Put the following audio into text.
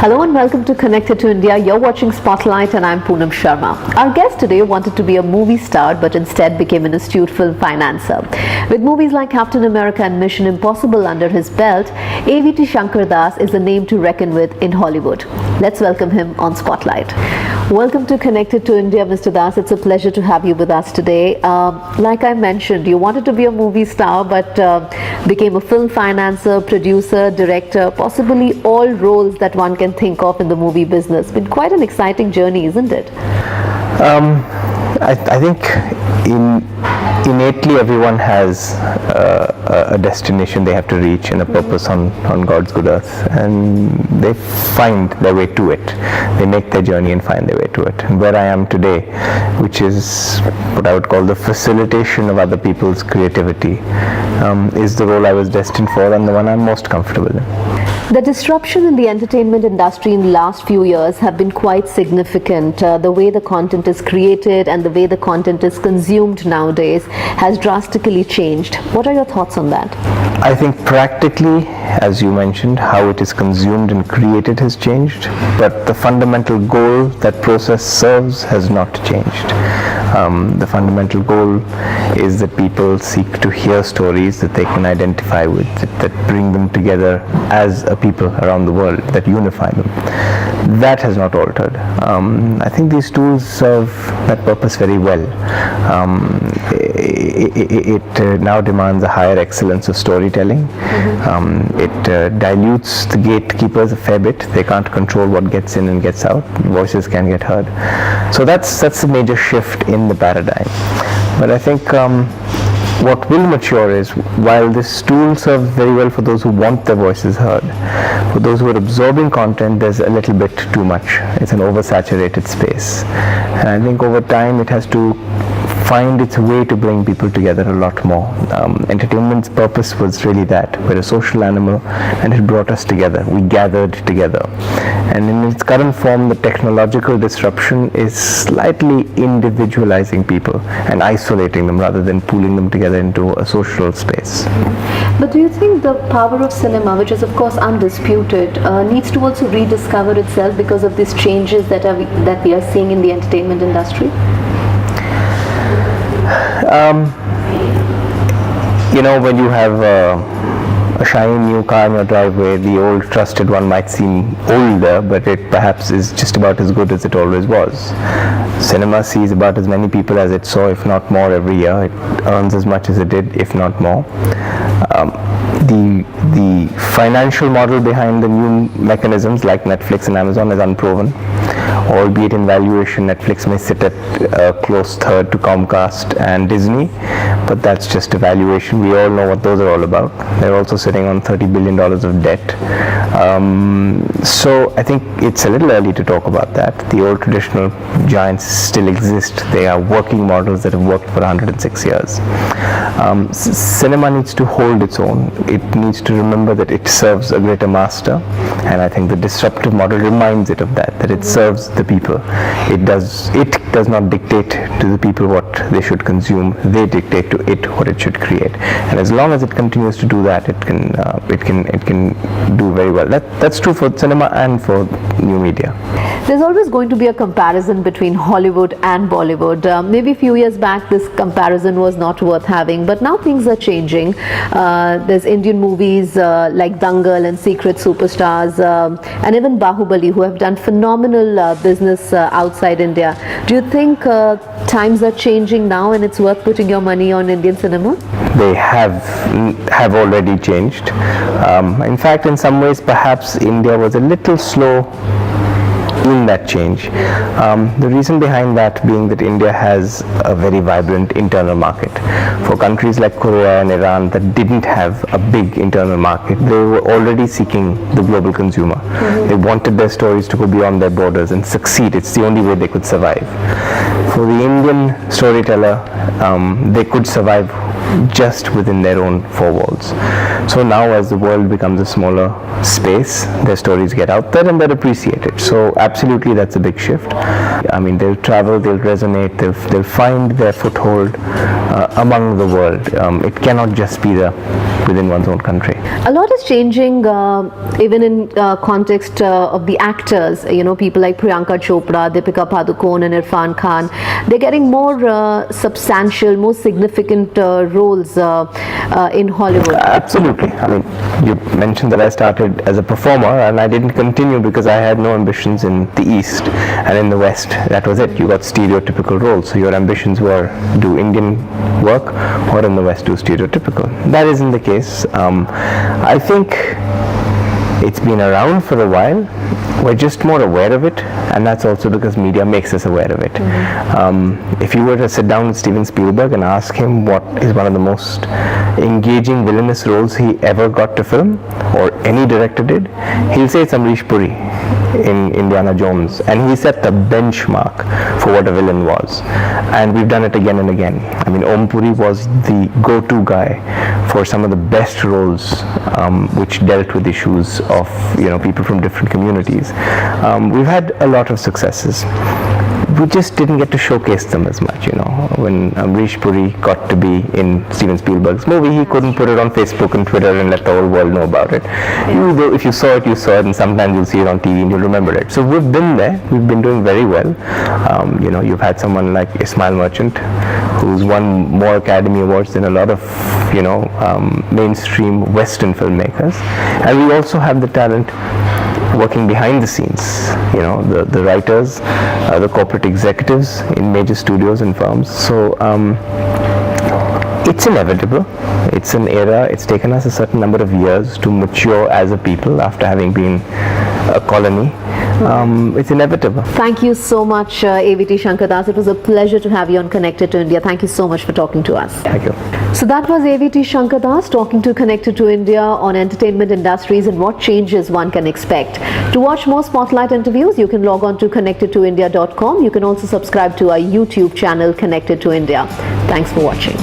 Hello and welcome to Connected to India. You're watching Spotlight and I'm Punam Sharrma. Our guest today wanted to be a movie star but instead became an astute film financier. With movies like Captain America and Mission Impossible under his belt, AVT Shankardass is a name to reckon with in Hollywood. Let's welcome him on Spotlight. Welcome to Connected to India, Mr. Das. It's a pleasure to have you with us today. Like I mentioned, you wanted to be a movie star but became a film financier, producer, director, possibly all roles that one can think of in the movie business. Been quite an exciting journey, isn't it? I think innately everyone has a destination they have to reach and a purpose on God's good earth, and they find their way to it. They make their journey and find their way to it. And where I am today, which is what I would call the facilitation of other people's creativity, is the role I was destined for and the one I'm most comfortable in. The disruption in the entertainment industry in the last few years have been quite significant. The way the content is created and the way the content is consumed nowadays has drastically changed. What are your thoughts on that? I think practically, as you mentioned, how it is consumed and created has changed, but the fundamental goal that process serves has not changed. The fundamental goal is that people seek to hear stories that they can identify with, that bring them together as a people around the world, that unify them. That has not altered. I think these tools serve that purpose very well. It now demands a higher excellence of storytelling. It dilutes the gatekeepers a fair bit. They can't control what gets in and gets out. Voices can get heard. So that's a major shift in the paradigm. But I think what will mature is, while this tool serves very well for those who want their voices heard, for those who are absorbing content, there's a little bit too much. It's an oversaturated space. And I think over time it has to find its way to bring people together a lot more. Entertainment's purpose was really that. We're a social animal and it brought us together. We gathered together. And in its current form, the technological disruption is slightly individualizing people and isolating them rather than pooling them together into a social space. But do you think the power of cinema, which is of course undisputed, needs to also rediscover itself because of these changes that we are seeing in the entertainment industry? When you have a shiny new car in your driveway, the old trusted one might seem older, but it perhaps is just about as good as it always was. Cinema sees about as many people as it saw, if not more, every year. It earns as much as it did, if not more. The financial model behind the new mechanisms like Netflix and Amazon is unproven. Albeit in valuation, Netflix may sit at a close third to Comcast and Disney, but that's just a valuation. We all know what those are all about. They're also sitting on $30 billion of debt. So I think it's a little early to talk about that. The old traditional giants still exist. They are working models that have worked for 106 years. Cinema needs to hold its own. It needs to remember that it serves a greater master, and I think the disruptive model reminds it of that it serves the people. It does not dictate to the people what they should consume. They dictate to it what it should create. And as long as it continues to do that, it can do very well. That's true for cinema and for new media. There's always going to be a comparison between Hollywood and Bollywood. Maybe a few years back this comparison was not worth having, but now things are changing. There's Indian movies like Dangal and Secret Superstars and even Bahubali, who have done phenomenal business outside India. Do you think times are changing now and it's worth putting your money on Indian cinema? They have already changed. In fact, in some ways, perhaps India was a little slow in that change. The reason behind that being that India has a very vibrant internal market. For countries like Korea and Iran that didn't have a big internal market, they were already seeking the global consumer. They wanted their stories to go beyond their borders and succeed. It's the only way they could survive. For the Indian storyteller, they could survive just within their own four walls. So now as the world becomes a smaller space, their stories get out there and they're appreciated. So absolutely that's a big shift. I mean, they'll travel, they'll resonate, they'll find their foothold among the world. It cannot just be within one's own country. A lot is changing even in context of the actors. People like Priyanka Chopra, Deepika Padukone and Irfan Khan, they're getting more substantial, more significant roles in Hollywood. Absolutely. I mean, you mentioned that I started as a performer and I didn't continue because I had no ambitions in the East and in the West. That was it. You got stereotypical roles. So your ambitions were do Indian work or in the West do stereotypical. That isn't the case. I think it's been around for a while. We're just more aware of it, and that's also because media makes us aware of it. If you were to sit down with Steven Spielberg and ask him what is one of the most engaging villainous roles he ever got to film, or any director did, he'll say it's Amrish Puri in Indiana Jones, and he set the benchmark for what a villain was, and we've done it again and again. I mean, Om Puri was the go-to guy for some of the best roles which dealt with issues of people from different communities. We've had a lot of successes. We just didn't get to showcase them as much, When Amrish Puri got to be in Steven Spielberg's movie, he couldn't put it on Facebook and Twitter and let the whole world know about it. If you saw it, you saw it, and sometimes you'll see it on TV and you'll remember it. So we've been there. We've been doing very well. You've had someone like Ismail Merchant, who's won more Academy Awards than a lot of, mainstream Western filmmakers. And we also have the talent working behind the scenes, the writers, the corporate executives in major studios and firms. So it's inevitable. It's an era. It's taken us a certain number of years to mature as a people after having been a colony. It's inevitable. Thank you so much, AVT Shankardass. It was a pleasure to have you on Connected to India. Thank you so much for talking to us. Thank you. So that was AVT Shankardass talking to Connected to India on entertainment industries and what changes one can expect. To watch more Spotlight interviews, you can log on to connectedtoindia.com. You can also subscribe to our YouTube channel, Connected to India. Thanks for watching.